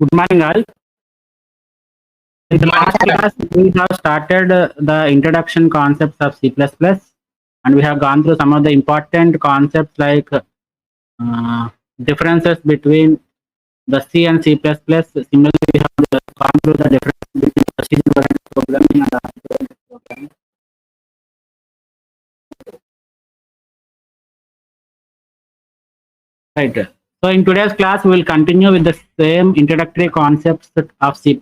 Good morning, all. In the last class, we have started the introduction concepts of C++, and we have gone through some of the important concepts like differences between the C and C++. Similarly, we have gone through the difference between procedural-oriented programming and object-oriented programming. Right. So in today's class, we will continue with the same introductory concepts of C++.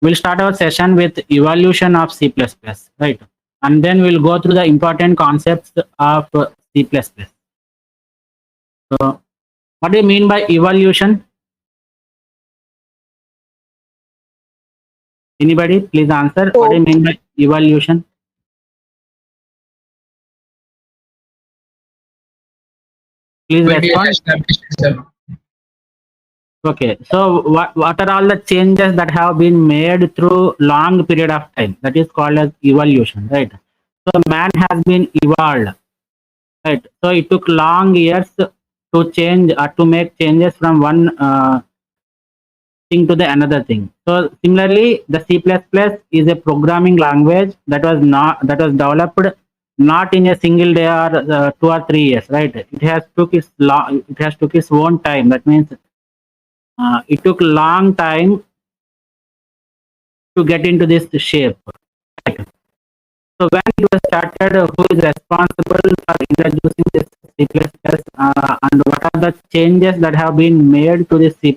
We'll start our session with evolution of C++, right? And then we'll go through the important concepts of C++. So what do you mean by evolution? Anybody, please answer. What do you mean by evolution? Please respond. Okay, so what are all the changes that have been made through long period of time? That is called as evolution, right? So man has been evolved, right? So it took long years to change or to make changes from one thing to the another thing. So similarly, the C++ is a programming language that was developed not in a single day or 2 or 3 years, right? It has took its own time. That means it took long time to get into this shape. Right? So when it was started, who is responsible for introducing this C++, and what are the changes that have been made to this C++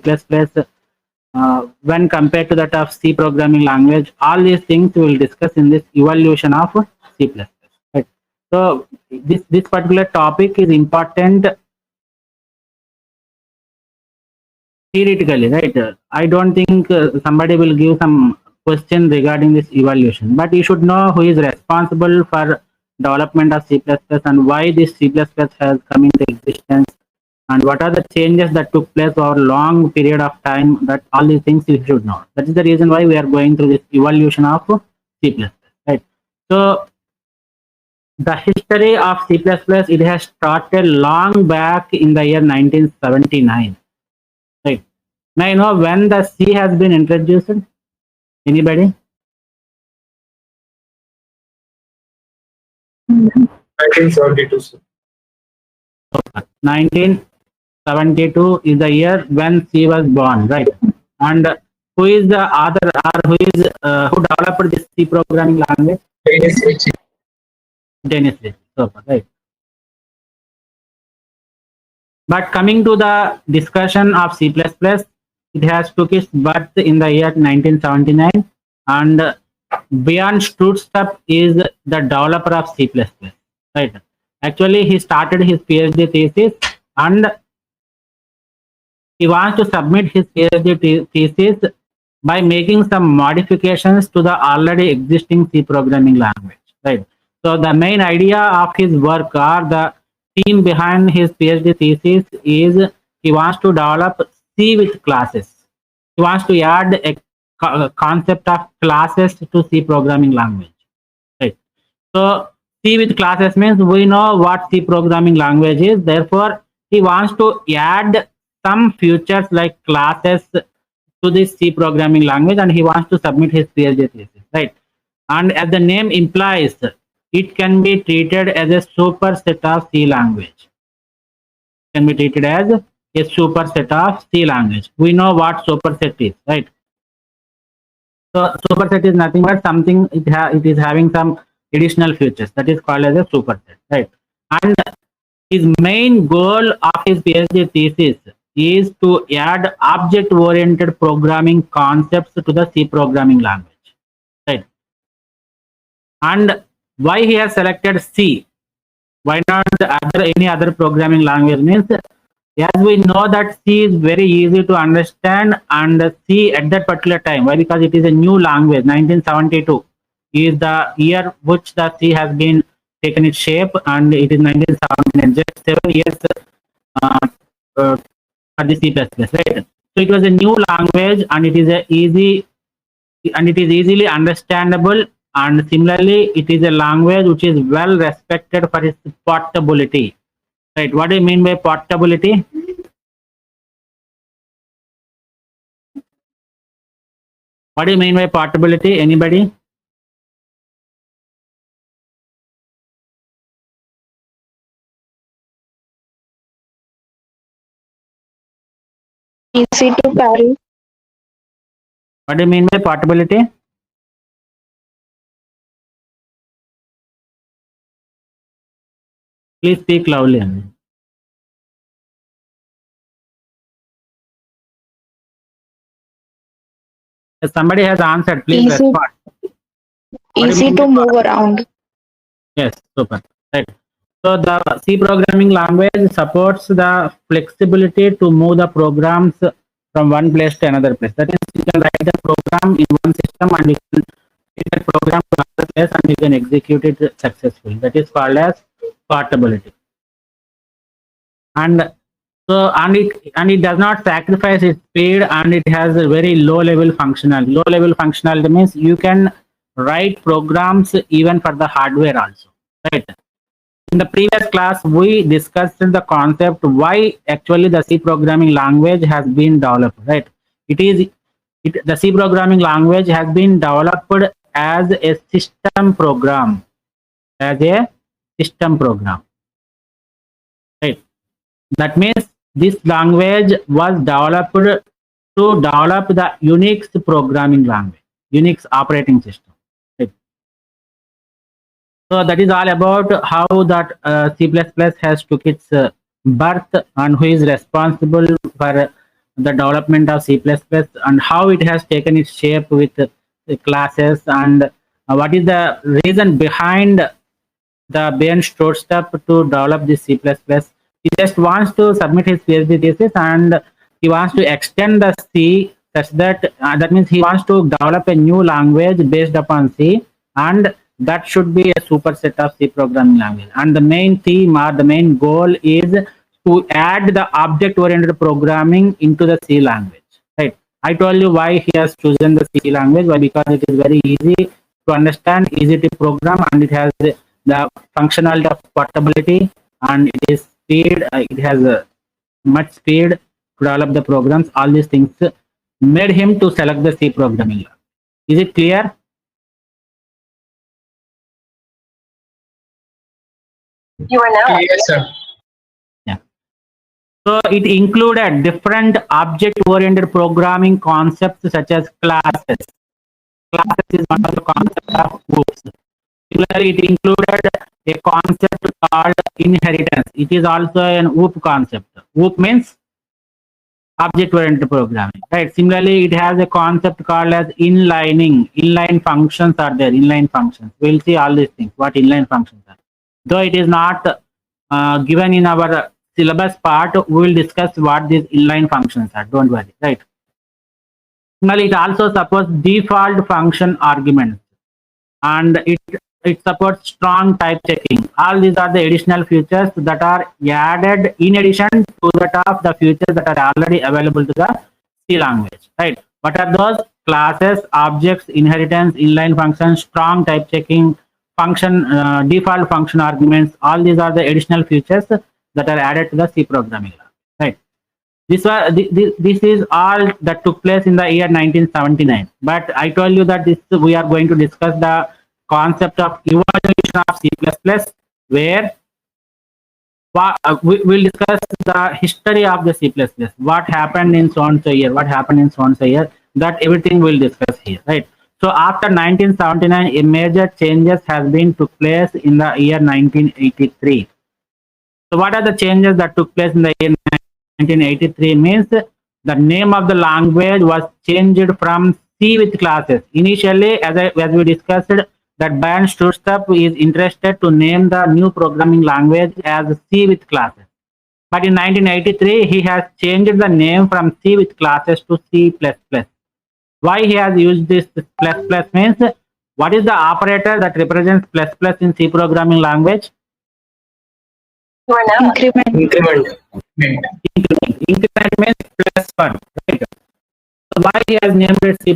when compared to that of C programming language? All these things we will discuss in this evolution of C++. Right? So this particular topic is important theoretically, right? I don't think somebody will give some question regarding this evaluation, but you should know who is responsible for development of C++ and why this C++ has come into existence, and what are the changes that took place over a long period of time. That all these things you should know. That is the reason why we are going through this evolution of C++, right? So the history of C++, it has started long back in the year 1979. Right. May I know when the C has been introduced? Anybody? 1972. 1972 is the year when C was born, right? And who is the author, or who developed this C programming language? Dennis Ritchie. Dennis Ritchie. Super, right. But coming to the discussion of C++, it has took its birth in the year 1979, and Bjorn Stutztup is the developer of C++, right? Actually, he started his PhD thesis, and he wants to submit his PhD thesis by making some modifications to the already existing C programming language, right? So the main idea of his work, or the theme behind his PhD thesis, is he wants to develop C with classes. He wants to add a concept of classes to C programming language, right? So C with classes means we know what C programming language is. Therefore, he wants to add some features like classes to this C programming language, and he wants to submit his PhD thesis, right? And as the name implies, it can be treated as a superset of C language. Can be treated as a superset of C language. We know what superset is, right? So superset is nothing but something it is having some additional features, that is called as a superset, right? And his main goal of his PhD thesis is to add object-oriented programming concepts to the C programming language, right? And why he has selected C? Why not any other programming language? Means, as we know that C is very easy to understand, and C at that particular time, why? Because it is a new language. 1972 is the year which the C has been taken its shape, and it is 1979, just 7 years for the C++, right? So it was a new language, and it is easily understandable, and similarly, it is a language which is well respected for its portability. Right? What do you mean by portability? What do you mean by portability? Anybody? Easy to carry. What do you mean by portability? Please speak loudly. If somebody has answered, please Easy, respond. What do you easy mean to by move around. Yes, super. Right. So the C programming language supports the flexibility to move the programs from one place to another place. That is, you can write the program in one system and you can take that program to another place and you can execute it successfully. That is called as portability. And so it does not sacrifice its speed, and it has a very low level functionality. Low level functionality means you can write programs even for the hardware also, right? In the previous class, we discussed the concept why actually the C programming language has been developed, right? The C programming language has been developed as a system program, right? That means this language was developed to develop the Unix programming language, Unix operating system. Right? So that is all about how that C++ has took its birth and who is responsible for the development of C++ and how it has taken its shape with the classes and what is the reason behind the Ben Strohstep to develop this C++. He just wants to submit his PhD thesis and he wants to extend the C such that that means he wants to develop a new language based upon C, and that should be a superset of C programming language. And the main theme or the main goal is to add the object-oriented programming into the C language. Right? I told you why he has chosen the C language. Why? Because it is very easy to understand, easy to program, and it has the functionality of portability, and it is speed. It has much speed to develop the programs. All these things made him to select the C programming language. Is it clear? You are now. Yes, sir. Yeah. So it included different object-oriented programming concepts such as classes. Classes is one of the concepts of OOPs. Similarly, it included a concept called inheritance. It is also an OOP concept. OOP means object-oriented programming, right? Similarly, it has a concept called as inlining. Inline functions are there. Inline functions. We'll see all these things. What inline functions are. Though it is not given in our syllabus part, we will discuss what these inline functions are. Don't worry, right? Similarly, it also supports default function arguments, and it supports strong type checking. All these are the additional features that are added in addition to the top the features that are already available to the C language, right? What are those? Classes, objects, inheritance, inline functions, strong type checking, function, default function arguments. All these are the additional features that are added to the C programming language, right? This is all that took place in the year 1979. But I told you that we are going to discuss the concept of evolution of C++, where we will discuss the history of the C++. What happened in so and so year? What happened in so and so year? That everything we'll discuss here, right? So after 1979, a major changes has been took place in the year 1983. So what are the changes that took place in the year 1983 means the name of the language was changed from C with classes. Initially, as we discussed, that Ben Strohstep is interested to name the new programming language as C with classes. But in 1983, he has changed the name from C with classes to C++. Why he has used this plus plus means what is the operator that represents plus plus in C programming language? Increment. Increment. Increment means plus one, right? So why he has named it C++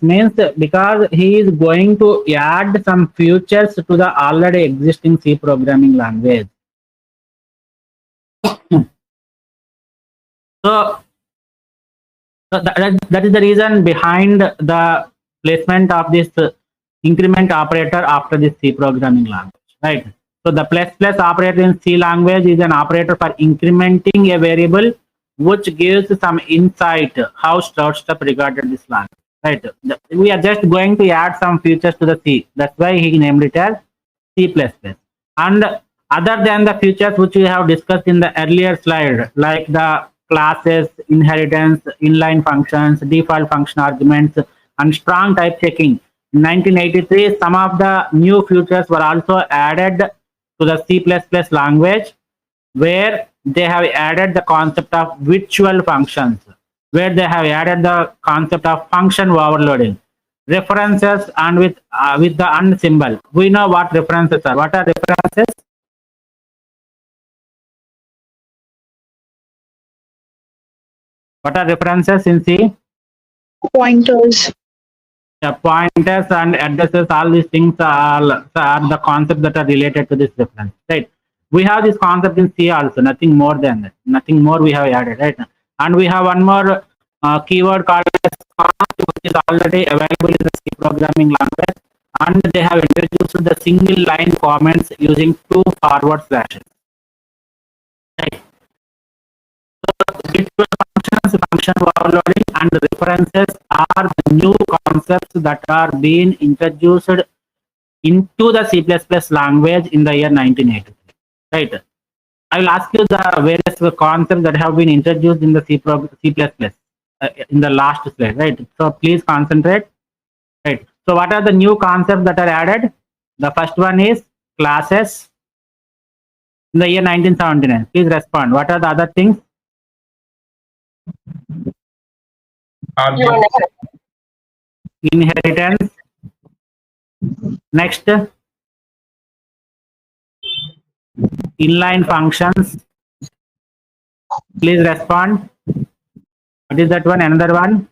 means because he is going to add some features to the already existing C programming language. So that is the reason behind the placement of this increment operator after this C programming language, right? So the plus plus operator in C language is an operator for incrementing a variable, which gives some insight how Stroud step regarded this language, right? We are just going to add some features to the C. That's why he named it as C++. And other than the features which we have discussed in the earlier slide, like the classes, inheritance, inline functions, default function arguments, and strong type checking. In 1983, some of the new features were also added to the C++ language, where they have added the concept of virtual functions, where they have added the concept of function overloading, references, and with the and symbol. We know what references are. What are references? What are references in C? Pointers. The pointers and addresses, all these things are the concepts that are related to this reference, right? We have this concept in C also, nothing more than that. Nothing more we have added, right? And we have one more keyword called as const, which is already available in the C programming language, and they have introduced the single line comments using 2 forward slashes. Right. So virtual functions, function overloading, and references are the new concepts that are being introduced into the C++ language in the year 1983. Right. I will ask you the various concepts that have been introduced in the C++ in the last slide. Right. So please concentrate. Right. So what are the new concepts that are added? The first one is classes in the year 1979. Please respond. What are the other things? Inheritance. Next, inline functions. Please respond. What is that one? Another one?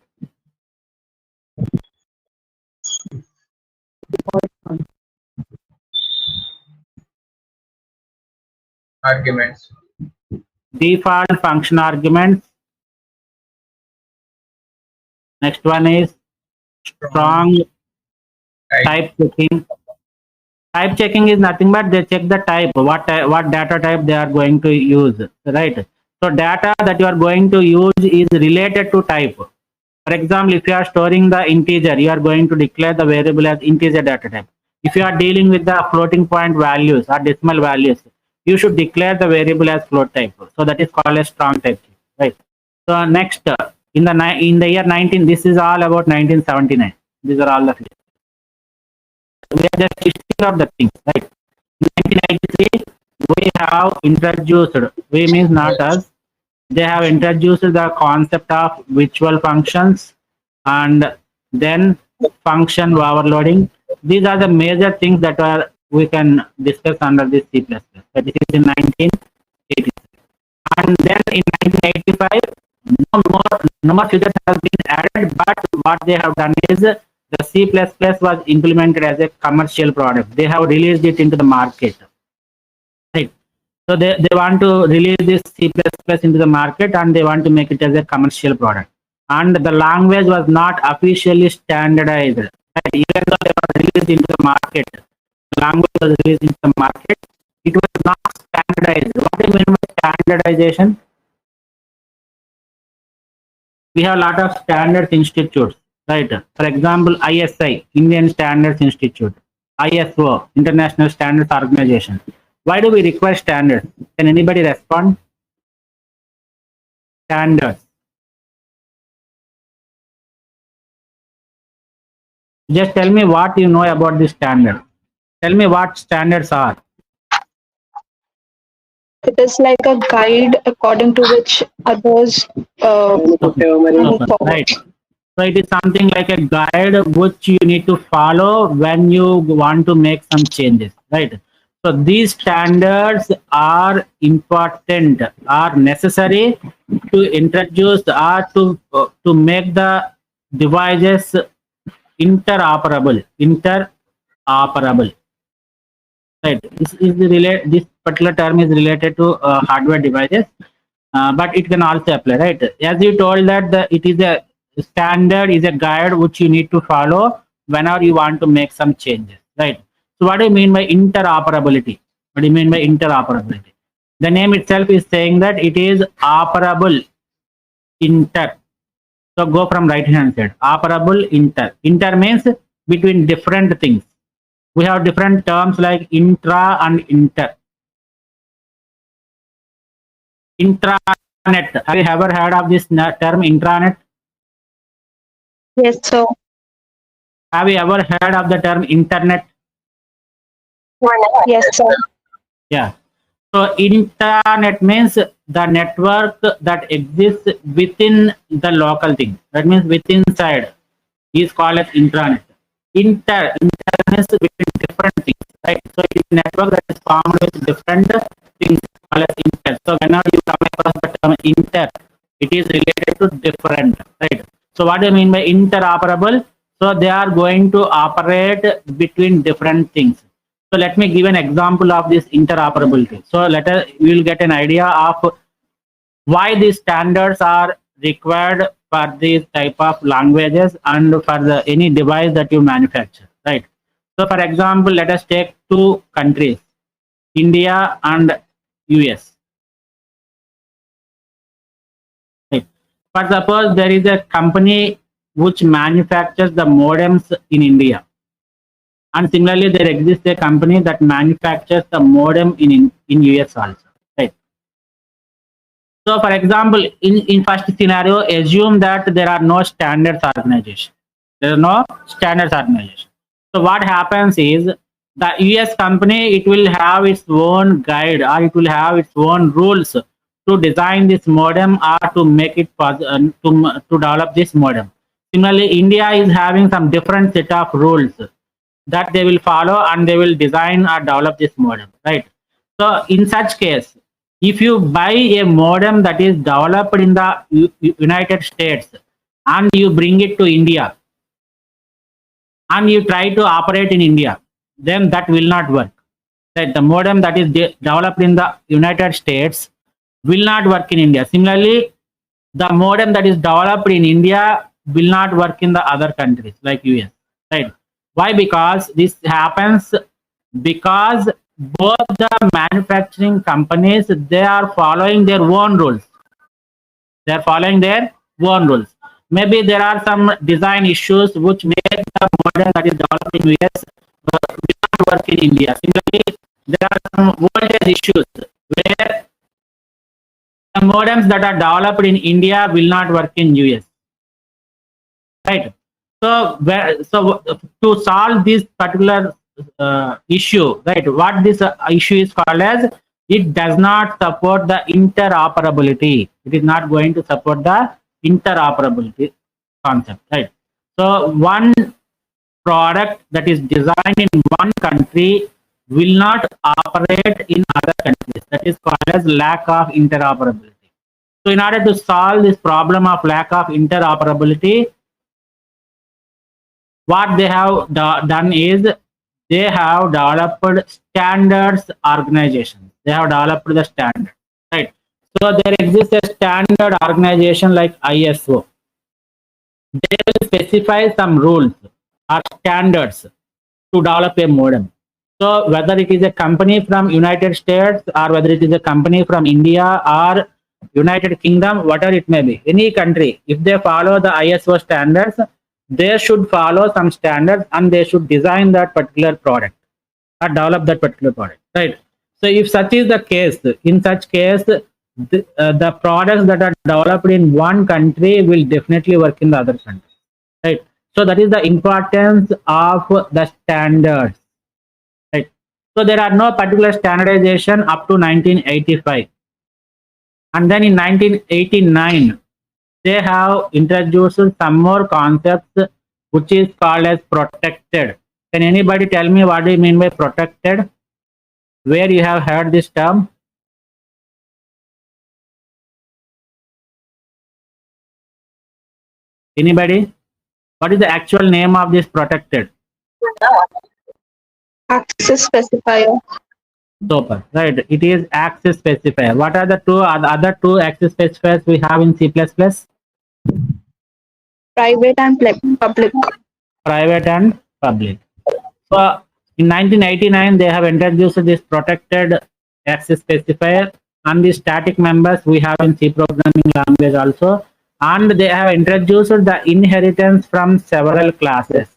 Arguments. Default function arguments. Next one is strong type checking. Type checking is nothing but they check the type, what data type they are going to use, right? So data that you are going to use is related to type. For example, if you are storing the integer, you are going to declare the variable as integer data type. If you are dealing with the floating point values or decimal values, you should declare the variable as float type. So that is called a strong type, right? So next, in the year 19, this is all about 1979. These are all the features. We are just listing out the things, right? In 1983, we have introduced, we means not us, they have introduced the concept of virtual functions and then function overloading. These are the major things that are we can discuss under this C++. That is in 1983. And then in 1985, no more features have been added, but what they have done is the C++ was implemented as a commercial product. They have released it into the market. Right. So they want to release this C++ into the market and they want to make it as a commercial product. And the language was not officially standardized. Right. Even though they were released into the market, the language was released into the market, it was not standardized. What do you mean by standardization? We have a lot of standards institutes, right? For example, ISI, Indian Standards Institute, ISO, International Standards Organization. Why do we require standards? Can anybody respond? Standards. Just tell me what you know about this standard. Tell me what standards are. It is like a guide according to which others move forward. Right. So it is something like a guide which you need to follow when you want to make some changes, right? So these standards are important, are necessary to introduce or to make the devices interoperable. Right. This particular term is related to hardware devices, but it can also apply, right? As you told that it is a standard is a guide which you need to follow whenever you want to make some changes, right? So what do you mean by interoperability? What do you mean by interoperability? The name itself is saying that it is operable inter. So go from right hand side. Operable inter. Inter means between different things. We have different terms like intra and inter. Intranet. Have you ever heard of this term intranet? Yes, sir. Have you ever heard of the term internet? Yes, sir. Yeah. So intranet means the network that exists within the local thing. That means within inside is called as intranet. Inter means between different things, right? So it is a network that is formed with different things called as inter. So whenever you come across the term inter, it is related to different, right? So what do you mean by interoperable? So they are going to operate between different things. So let me give an example of this interoperability. So we will get an idea of why these standards are required for these type of languages and for any device that you manufacture, right? So for example, let us take two countries, India and US. Right. For suppose there is a company which manufactures the modems in India. And similarly, there exists a company that manufactures the modem in US also, right? So, for example, in first scenario, assume that there are no standards organization. There are no standards organization. So, what happens is the US company, it will have its own guide or it will have its own rules to design this modem or to make it to develop this modem. Similarly, India is having some different set of rules that they will follow and they will design or develop this modem, right? So in such case, if you buy a modem that is developed in the United States and you bring it to India and you try to operate in India, then that will not work. Right? The modem that is developed in the United States will not work in India. Similarly, the modem that is developed in India will not work in the other countries like US, right? Why? Because this happens because both the manufacturing companies, they are following their own rules. They are following their own rules. Maybe there are some design issues which make the modem that is developed in US will not work in India. Similarly, there are some voltage issues where the modems that are developed in India will not work in US. Right. So to solve this particular issue, right? What this issue is called as, it does not support the interoperability. It is not going to support the interoperability concept, right? So one product that is designed in one country will not operate in other countries. That is called as lack of interoperability. So in order to solve this problem of lack of interoperability, what they have done is they have developed standards organization. They have developed the standard, right? So there exists a standard organization like ISO. They will specify some rules or standards to develop a modem. So whether it is a company from United States or whether it is a company from India or United Kingdom, whatever it may be, any country, if they follow the ISO standards, they should follow some standards and they should design that particular product or develop that particular product, right? So if such is the case, in such case, the products that are developed in one country will definitely work in the other country, right? So that is the importance of the standards, right? So there are no particular standardization up to 1985. And then in 1989, they have introduced some more concepts which is called as protected. Can anybody tell me what do you mean by protected? Where you have heard this term? Anybody? What is the actual name of this protected? Access specifier. Super, right? It is access specifier. What are the other two access specifiers we have in C++? private and public. Private and public. So in 1989, they have introduced this protected access specifier and the static members we have in C programming language also. And they have introduced the inheritance from several classes.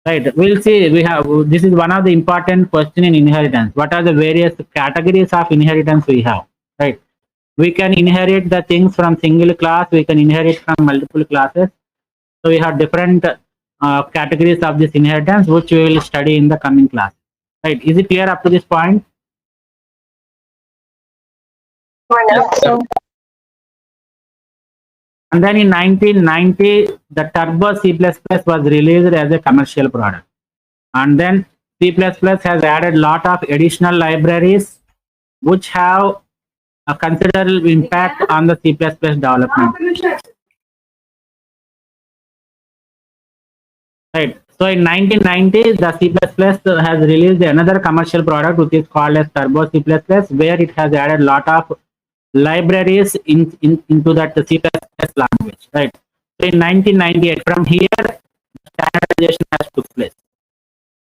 Right, we'll see. We have this is one of the important question in inheritance. What are the various categories of inheritance we have? Right, we can inherit the things from single class. We can inherit from multiple classes. So we have different categories of this inheritance, which we will study in the coming class. Right, is it clear up to this point? And then in 1990, the Turbo C++ was released as a commercial product. And then C++ has added lot of additional libraries which have a considerable impact on the C++ development. Right. So in 1990, the C++ has released another commercial product which is called as Turbo C++, where it has added lot of libraries into that C++ language. Right. So in 1998, from here, standardization has took place.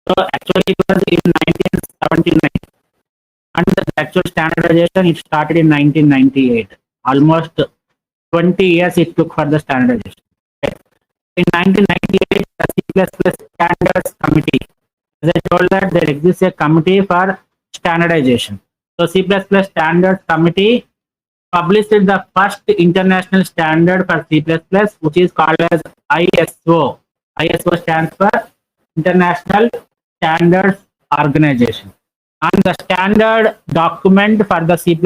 So actually, it was in 1979, and the actual standardization it started in 1998. Almost 20 years it took for the standardization. Okay. In 1998, the C++ Standards Committee, as I told that there exists a committee for standardization. So C++ Standards Committee published the first international standard for C++, which is called as ISO. ISO stands for International Standards Organization. And the standard document for the C++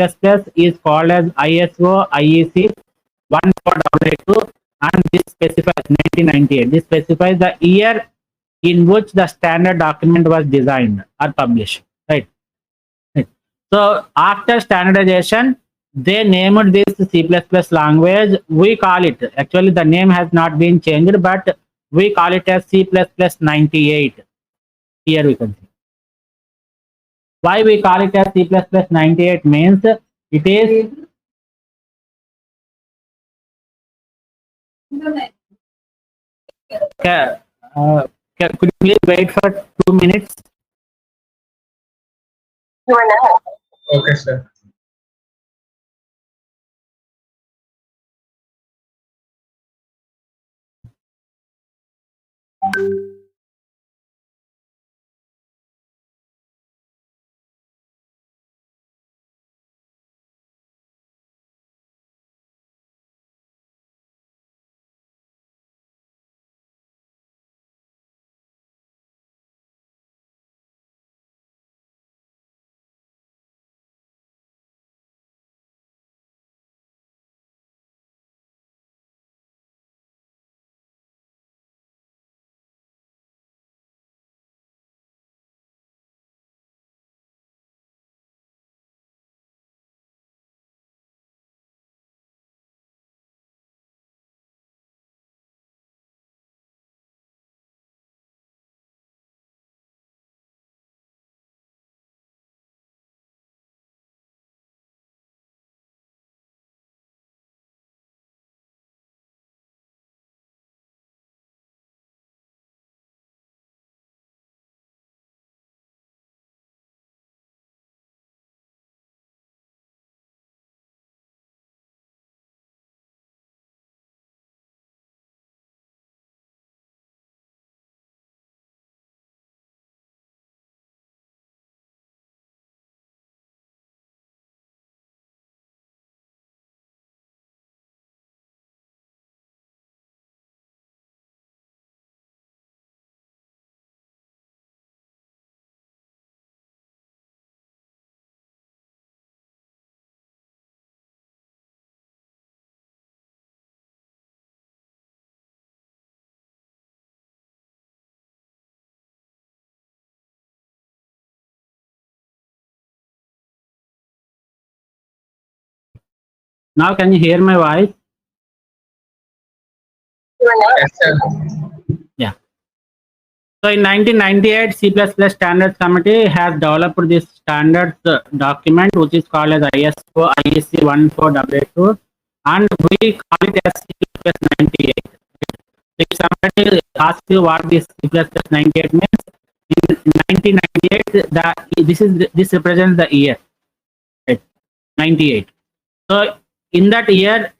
is called as ISO IEC 14882, and this specifies 1998. This specifies the year in which the standard document was designed or published. Right. So after standardization, they named this C++ language. We call it, actually the name has not been changed, but we call it as C++ 98. Here we can see. Why we call it as C++ 98 means it is could you please wait for 2 minutes? You are now. Okay, sir. Now can you hear my voice? You are now. Yes, sir. Yeah. So in 1998, C++ Standards Committee has developed this standards document, which is called as ISO IEC 14882. and we call it as C++98. If somebody asks you what this C++98 means, in 1998, this represents the year, right? 98. So in that year,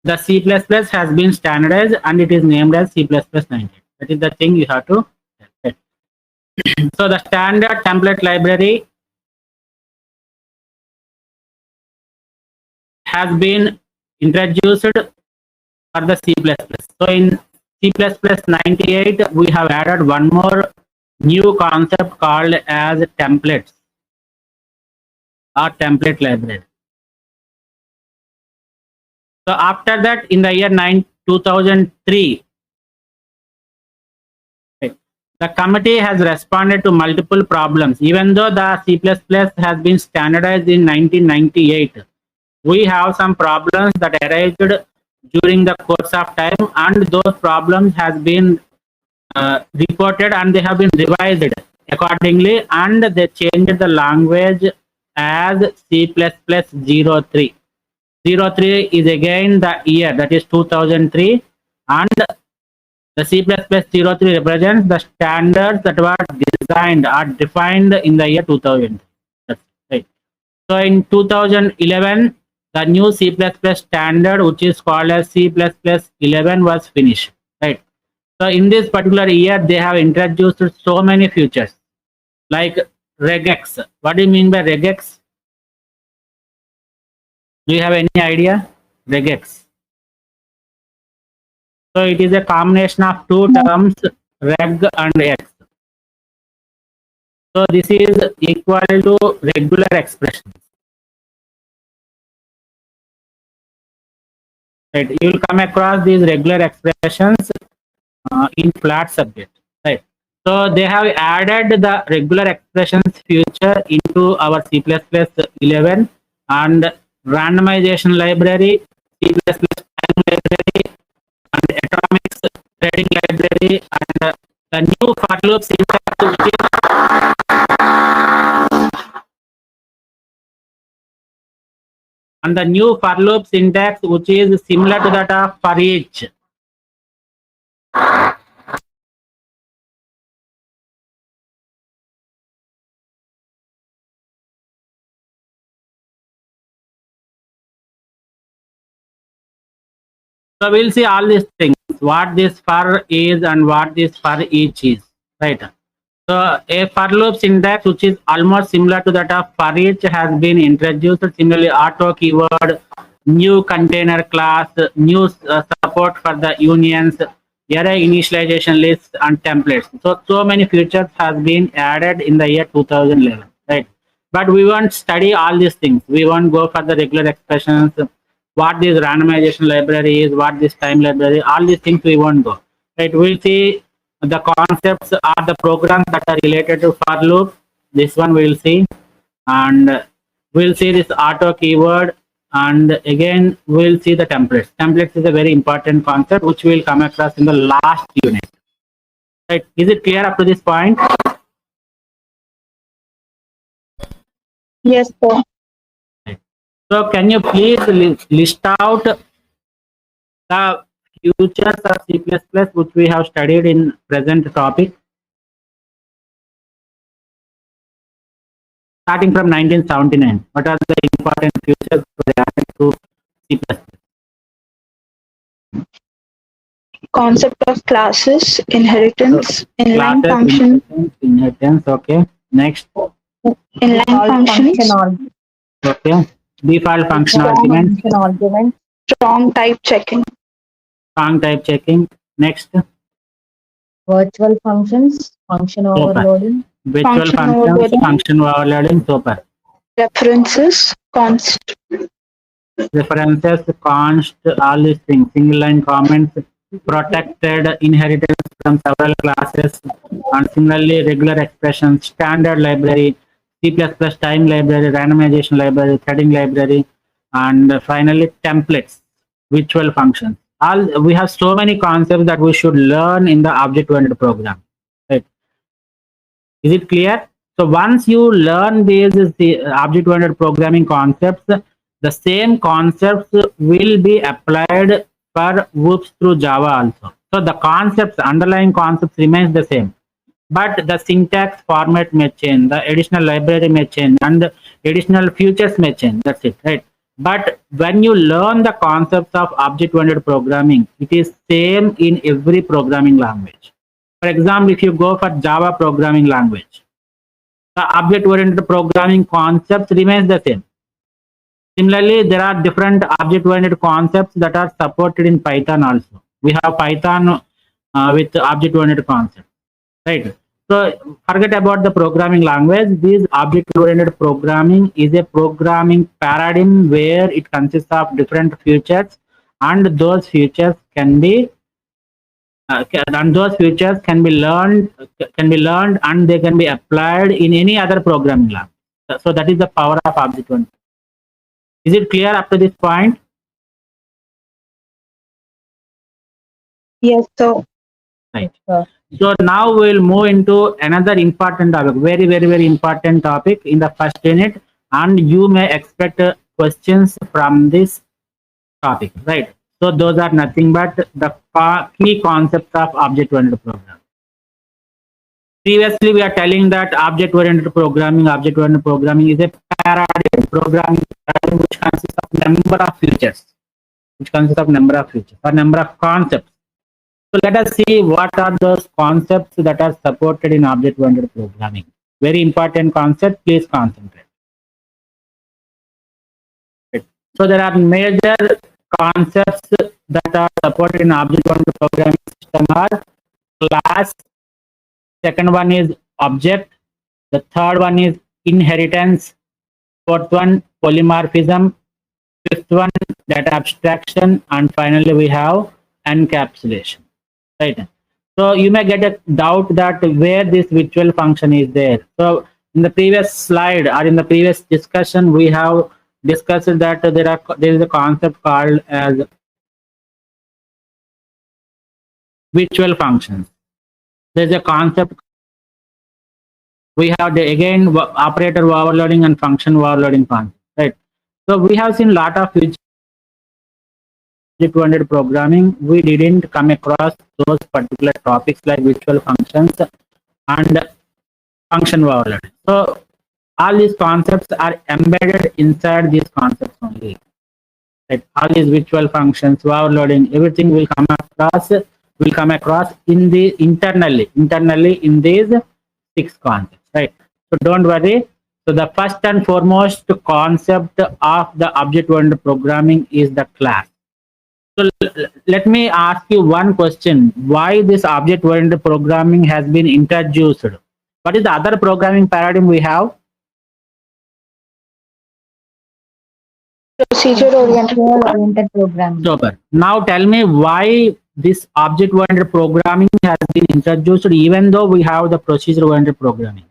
the C++ has been standardized and it is named as C++98. That is the thing you have to set. So the standard template library has been introduced for the C++. So in C++98, we have added one more new concept called as templates or template library. So after that, in the year 2003, the committee has responded to multiple problems. Even though the C++ has been standardized in 1998, we have some problems that arose during the course of time, and those problems has been reported and they have been revised accordingly, and they changed the language as C++03. 03 is again the year, that is 2003, and the C++03 represents the standards that were designed or defined in the year 2000. That's right. So in 2011, the new C++ standard, which is called as C++11, was finished. Right. So in this particular year, they have introduced so many features like regex. What do you mean by regex? Do you have any idea? Regex. So it is a combination of two terms, reg and x. So this is equal to regular expressions. Right. You will come across these regular expressions in flat subject. Right. So they have added the regular expressions feature into our C++11 and randomization library, C++ time library, and atomics threading library, and the new for loop syntax, which is similar to that of for each. So we'll see all these things, what this for is and what this for each is, right? So a for loop syntax, which is almost similar to that of for each, has been introduced. Similarly, auto keyword, new container class, new support for the unions, array initialization lists, and templates. So many features has been added in the year 2011, right? But we won't study all these things. We won't go for the regular expressions, what this randomization library is, what this time library, all these things we won't go. Right? We'll see the concepts are the programs that are related to for loop. This one we'll see, and we'll see this auto keyword, and again we'll see the templates. Templates is a very important concept which we'll come across in the last unit. Right? Is it clear up to this point? Yes, sir. So can you please list out the features of C++ which we have studied in present topic, starting from 1979? What are the important features related to C++? Concept of classes, inheritance, inline functions. Inheritance, okay. Next. Inline functions. Okay. Default function arguments. Strong type checking. Strong type checking. Next. Virtual functions, function overloading. Virtual functions, function overloading. Super. References, const. References, const, all these things. Single line comments, protected inheritance from several classes, and similarly regular expressions, standard library, C++ time library, randomization library, threading library, and finally templates, virtual functions. All we have so many concepts that we should learn in the object-oriented program. Right? Is it clear? So once you learn these object-oriented programming concepts, the same concepts will be applied for whoops through Java also. So the concepts, underlying concepts remains the same, but the syntax format may change, the additional library may change, and the additional features may change. That's it, right? But when you learn the concepts of object-oriented programming, it is same in every programming language. For example, if you go for Java programming language, the object-oriented programming concepts remains the same. Similarly, there are different object-oriented concepts that are supported in Python also. We have Python with object-oriented concepts, right? So forget about the programming language. This object-oriented programming is a programming paradigm where it consists of different features, and those features can be can be learned, and they can be applied in any other programming language. So that is the power of object-oriented. Is it clear up to this point? Yes, sir. Right. So now we'll move into another important topic, very important topic in the first unit, and you may expect questions from this topic, right? So those are nothing but the key concepts of object-oriented programming. Previously, we are telling that object-oriented programming is a paradigm, programming paradigm which consists of number of features, or number of concepts. So let us see what are those concepts that are supported in object-oriented programming. Very important concept, please concentrate. So there are major concepts that are supported in object-oriented programming system are class, second one is object, the third one is inheritance, fourth one polymorphism, fifth one data abstraction, and finally we have encapsulation. Right. So you may get a doubt that where this virtual function is there. So in the previous slide or in the previous discussion, we have discussed that there is a concept called as virtual functions. There is a concept. We have again operator overloading and function overloading concept. Right. So we have seen a lot of object-oriented programming. We didn't come across those particular topics like virtual functions and function overloading. So all these concepts are embedded inside these concepts only. Right? All these virtual functions, overloading, everything will come across in the internally in these 6 concepts. Right? So don't worry. So the first and foremost concept of the object-oriented programming is the class. So let me ask you one question. Why this object-oriented programming has been introduced? What is the other programming paradigm we have? Procedure-oriented programming. Super. Now tell me why this object-oriented programming has been introduced even though we have the procedure-oriented programming.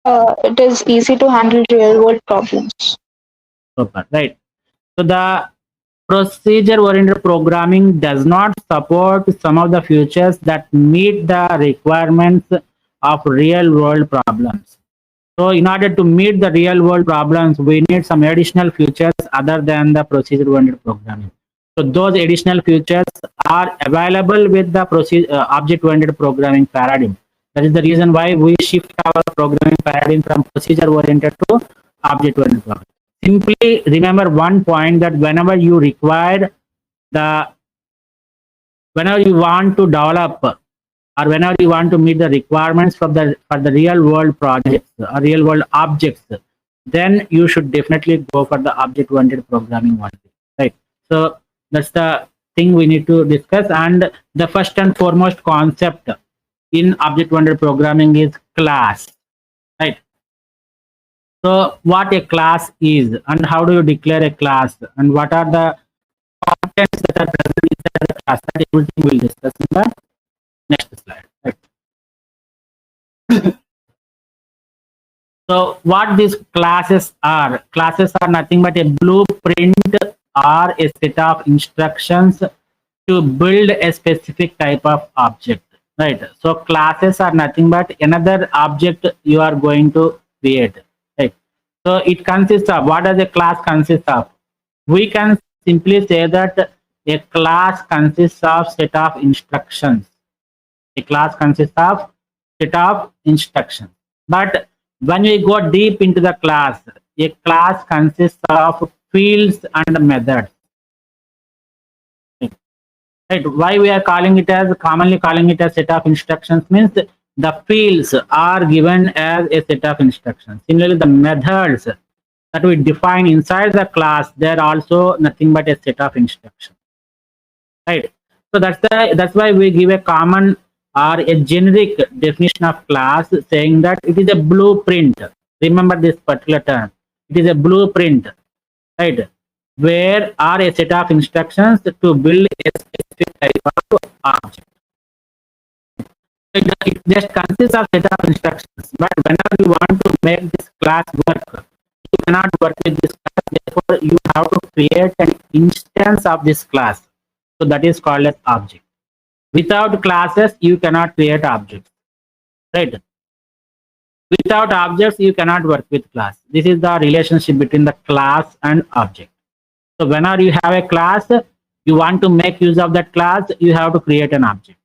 It is easy to handle real-world problems. Super. Right. So the procedure-oriented programming does not support some of the features that meet the requirements of real-world problems. So in order to meet the real-world problems, we need some additional features other than the procedure-oriented programming. So those additional features are available with the object-oriented programming paradigm. That is the reason why we shift our programming paradigm from procedure-oriented to object-oriented programming. Simply remember one point, that whenever you want to develop or whenever you want to meet the requirements for the real world projects or real world objects, then you should definitely go for the object-oriented programming one. Right. So that's the thing we need to discuss. And the first and foremost concept in object-oriented programming is class. Right. So what a class is and how do you declare a class and what are the contents that are present inside the class, that everything we'll discuss in the next slide. Right. So what these classes are nothing but a blueprint or a set of instructions to build a specific type of object. Right. So classes are nothing but another object you are going to create. So it consists of, what does a class consist of? We can simply say that a class consists of set of instructions. A class consists of set of instructions. But when we go deep into the class, a class consists of fields and methods. Right? Why we are calling it as, commonly calling it as set of instructions means the fields are given as a set of instructions. Similarly, the methods that we define inside the class, they're also nothing but a set of instructions. Right? So that's why we give a common or a generic definition of class, saying that it is a blueprint. Remember this particular term. It is a blueprint, right? Where are a set of instructions to build a specific type of object. It just consists of set of instructions, but whenever you want to make this class work, you cannot work with this class. Therefore, you have to create an instance of this class. So that is called as object. Without classes, you cannot create objects, right? Without objects, you cannot work with class. This is the relationship between the class and object. So whenever you have a class, you want to make use of that class, you have to create an object.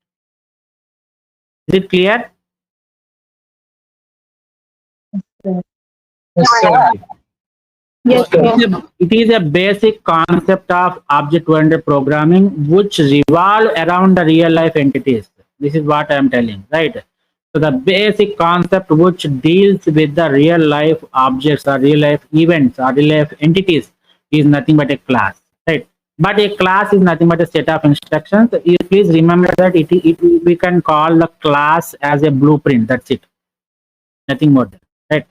Is it clear? Yes, sir. Yes, sir. It is a basic concept of object-oriented programming which revolve around the real-life entities. This is what I am telling, right? So the basic concept which deals with the real-life objects or real-life events or real-life entities is nothing but a class, right? But a class is nothing but a set of instructions. You please remember that we can call the class as a blueprint. That's it. Nothing more than, right?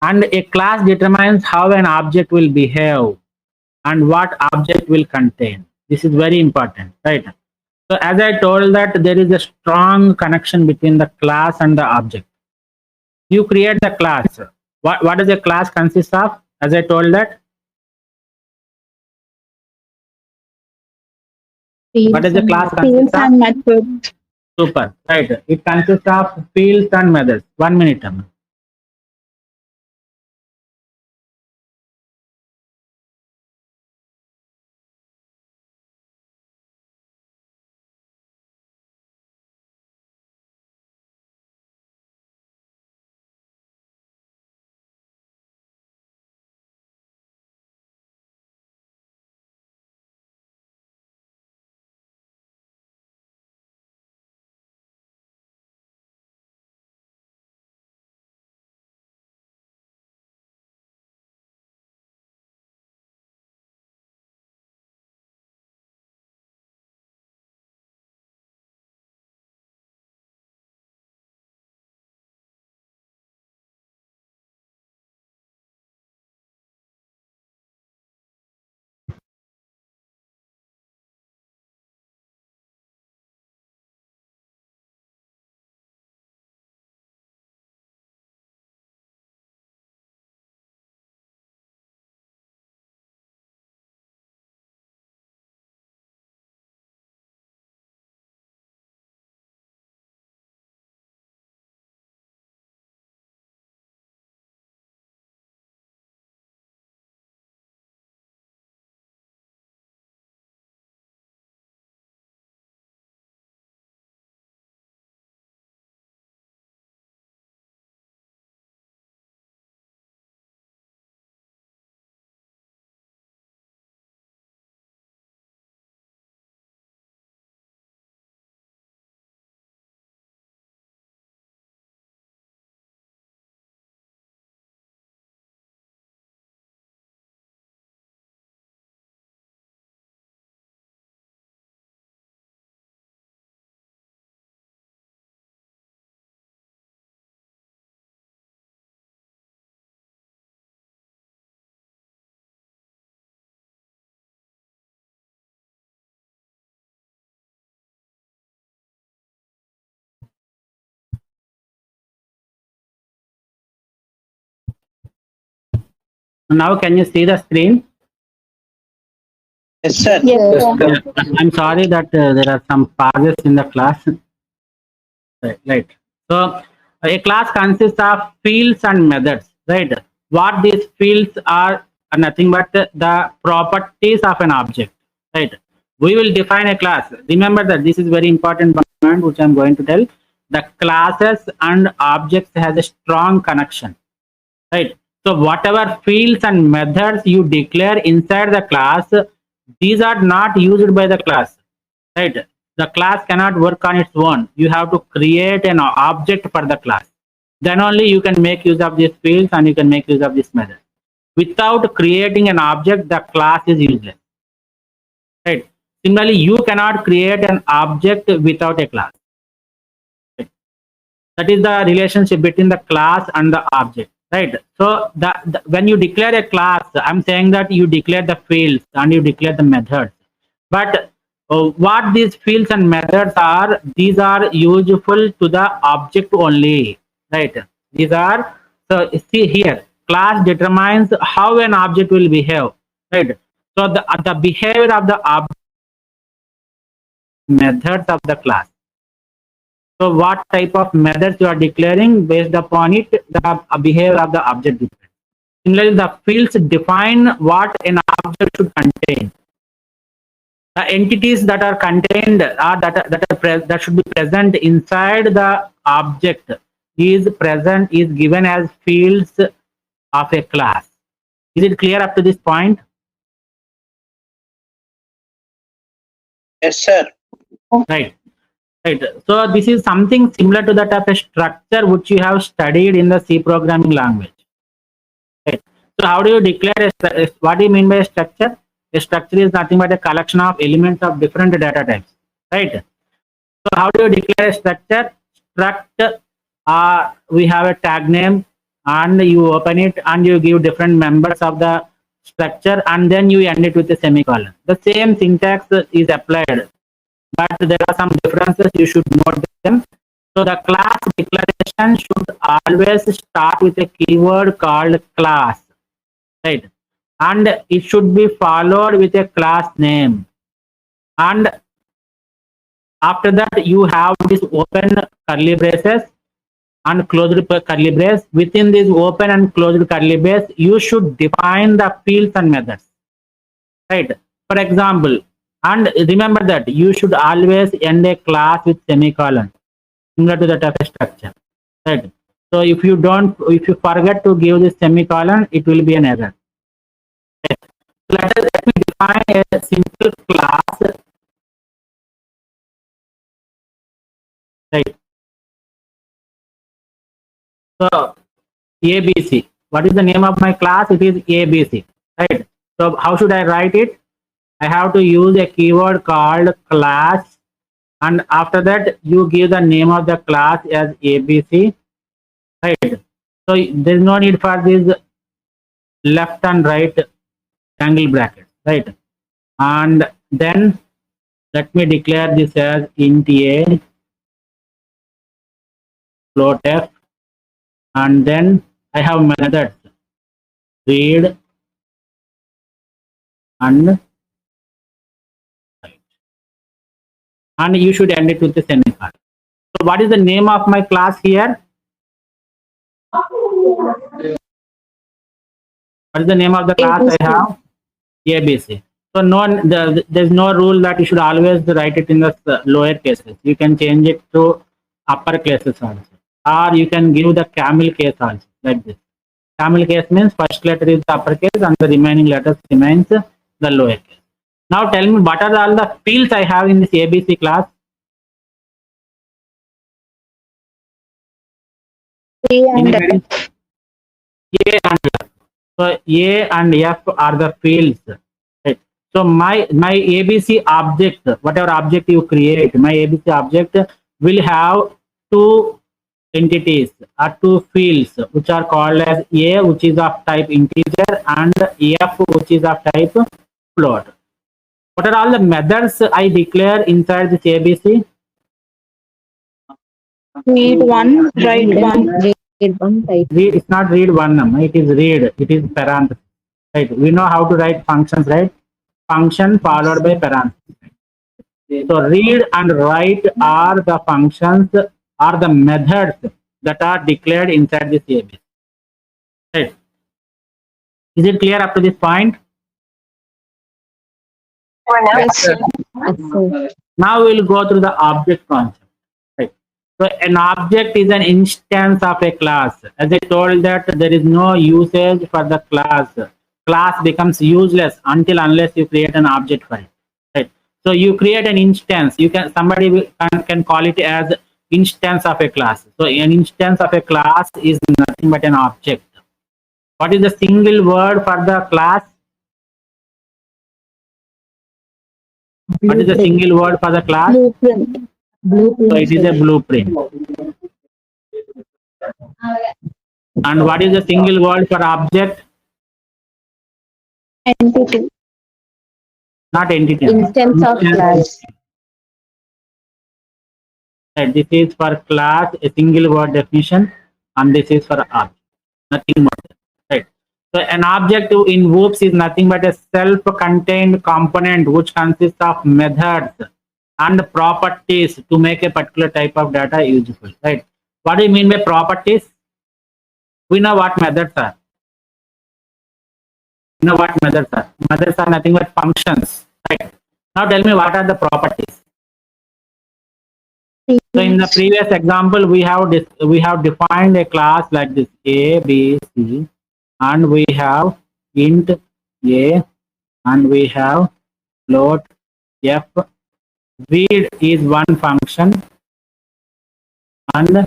And a class determines how an object will behave and what object will contain. This is very important, right? So as I told that there is a strong connection between the class and the object. You create the class. What does a class consist of? As I told that. What does the class Fields consist and of? methods. Super, right. It consists of fields and methods. 1 minute. Amma. Now can you see the screen? Yes, sir. Yes, sir. I'm sorry that there are some pauses in the class. Right. So a class consists of fields and methods, right? what these fields are nothing but the properties of an object, right? We will define a class. Remember that this is very important point which I'm going to tell. The classes and objects has a strong connection, right? So whatever fields and methods you declare inside the class, these are not used by the class, right? The class cannot work on its own. You have to create an object for the class. Then only you can make use of these fields and you can make use of this method. Without creating an object, the class is useless, right? Similarly, you cannot create an object without a class. Right? That is the relationship between the class and the object, right? So when you declare a class, I'm saying that you declare the fields and you declare the methods. But what these fields and methods are, these are useful to the object only, right? These are, so see here, class determines how an object will behave, right? So the behavior of the object, methods of the class. So what type of methods you are declaring, based upon it, the behavior of the object depends. Similarly, the fields define what an object should contain. The entities that are contained are that should be present inside the object is given as fields of a class. Is it clear up to this point? Yes, sir. Right. Right. So this is something similar to that of a structure which you have studied in the C programming language. Right. So how do you declare what do you mean by a structure? A structure is nothing but a collection of elements of different data types, right? So how do you declare a structure? Struct, we have a tag name and you open it and you give different members of the structure and then you end it with a semicolon. The same syntax is applied, but there are some differences, you should note them. So the class declaration should always start with a keyword called class, right? And it should be followed with a class name. And after that, you have this open curly braces and closed curly brace. Within this open and closed curly brace, you should define the fields and methods, right? For example, and remember that you should always end a class with semicolon, similar to that of a structure, right? So if you forget to give this semicolon, it will be an error. Let me define a simple class, right? So ABC, what is the name of my class? It is ABC, right? So how should I write it? I have to use a keyword called class, and after that you give the name of the class as ABC, right? So there is no need for this left and right angle bracket, right? And then let me declare this as int a, float f, and then I have methods read and write, and you should end it with a semicolon. So what is the name of my class here? What is the name of the class ABC. I have? ABC. So there's no rule that you should always write it in the lower cases. You can change it to upper cases also, or you can give the camel case also, like this. Camel case means first letter is the upper case and the remaining letters remains the lower case. Now tell me, what are all the fields I have in this ABC class? A and Anybody? A and F. So A and F are the fields. Right. So my ABC object, whatever object you create, my ABC object will have two entities or two fields which are called as A, which is of type integer, and F, which is of type float. What are all the methods I declare inside this ABC? read one, write one. Read one type. Read, it's not read one, it is read, it is parenthesis, right? We know how to write functions, right? Function followed by parenthesis. So read and write are the functions, are the methods that are declared inside this ABC, right? Is it clear up to this point? You are now Yes, sir. Yes, sir. Now we'll go through the object concept. Right. So an object is an instance of a class. As I told that there is no usage for the class. Class becomes useless unless you create an object for it. Right. So you create an instance. You can can call it as instance of a class. So an instance of a class is nothing but an object. What is the single word for the class? What is the single word for the class? Blueprint. Blueprint. So it is a blueprint. And what is the single word for object? Entity. Not entity. Instance of class. Right. This is for class, a single word definition, and this is for object. Nothing more. Right. So an object in OOPS is nothing but a self-contained component which consists of methods and properties to make a particular type of data useful. Right. What do you mean by properties? We know what methods are. You know what methods are? Methods are nothing but functions. Right. Now tell me what are the properties. So in the previous example, we have defined a class like this A, B, C, and we have int A, and we have float F. Read is one function, and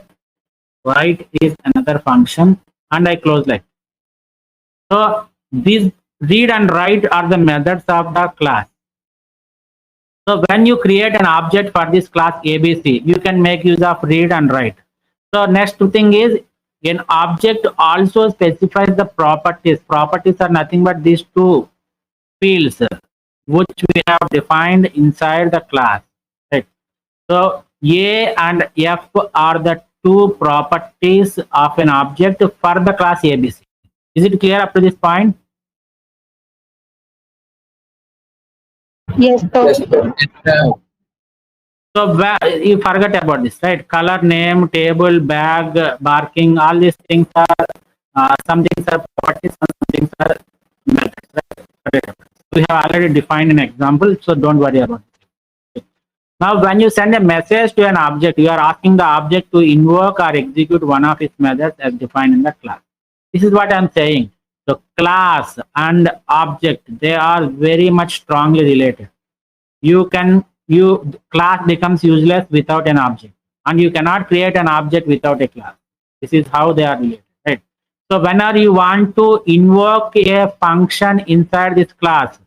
write is another function, and I close like. So these read and write are the methods of the class. So when you create an object for this class ABC, you can make use of read and write. So next thing is an object also specifies the properties. Properties are nothing but these two fields which we have defined inside the class. Right. So A and F are the two properties of an object for the class ABC. Is it clear up to this point? Yes, sir. So you forget about this, right? Color, name, table, bag, barking, all these things are some things are properties, some things are methods, right? We have already defined an example, so don't worry about it. Now, when you send a message to an object, you are asking the object to invoke or execute one of its methods as defined in the class. This is what I'm saying. So class and object, they are very much strongly related. Class becomes useless without an object, and you cannot create an object without a class. This is how they are related, right? So whenever you want to invoke a function inside this class,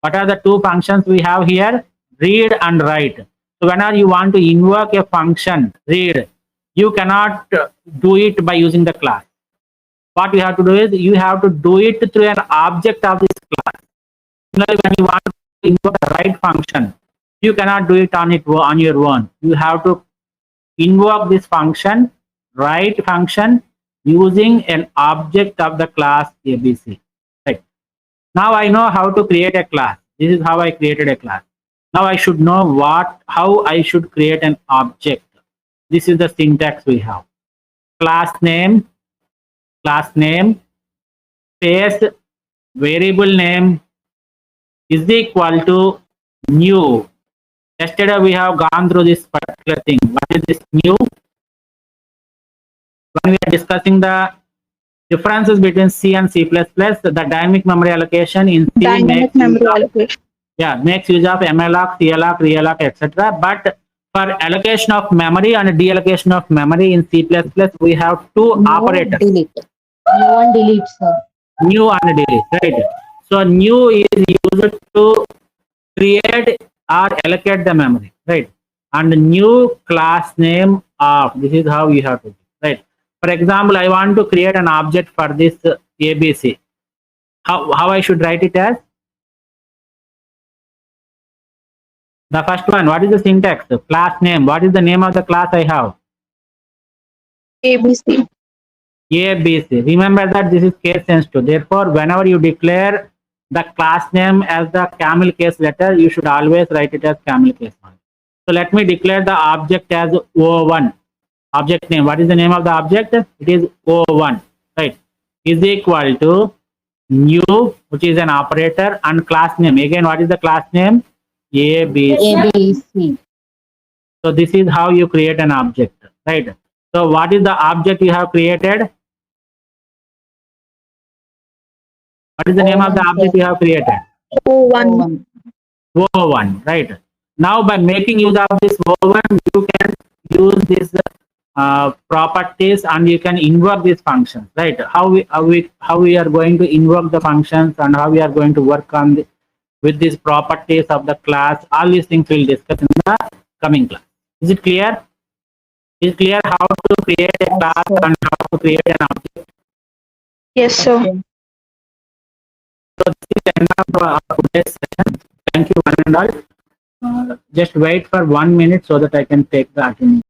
what are the two functions we have here? Read and write. So whenever you want to invoke a function, read, you cannot do it by using the class. What you have to do is you have to do it through an object of this class. Similarly, when you want to invoke a write function, you cannot do it on your own. You have to invoke this function, write function, using an object of the class ABC. Right. Now I know how to create a class. This is how I created a class. Now I should know how I should create an object. This is the syntax we have. Class name, space, variable name is equal to new. Yesterday we have gone through this particular thing. What is this new? When we are discussing the differences between C and C++, the dynamic memory allocation in C Dynamic memory allocation. makes use of malloc, cloc, realloc, etc. But for allocation of memory and deallocation of memory in C++, we have two operators. Delete. New and delete, sir. New and delete, right? So new is used to create or allocate the memory, right? And new class name of, this is how you have to do, right? For example, I want to create an object for this ABC. How I should write it as? The first one, what is the syntax? The class name. What is the name of the class I have? ABC. ABC. Remember that this is case sensitive. Therefore, whenever you declare the class name as the camel case letter, you should always write it as camel case one. So let me declare the object as O1. Object name. What is the name of the object? It is O1. Right. Is equal to new, which is an operator, and class name. Again, what is the class name? A, B, C. A, B, C. So this is how you create an object, right? So what is the object you have created? What is the name of the object you have created? O1. O1, right? Now by making use of this O1, you can use this properties and you can invoke these functions, right? How we are going to invoke the functions and how we are going to work on with these properties of the class. All these things we'll discuss in the coming class. Is it clear? Is it clear how to create a class and how to create an object? Yes, sir. Okay. So this is the end of our today's session. Thank you one and all. Just wait for 1 minute so that I can take the attendance.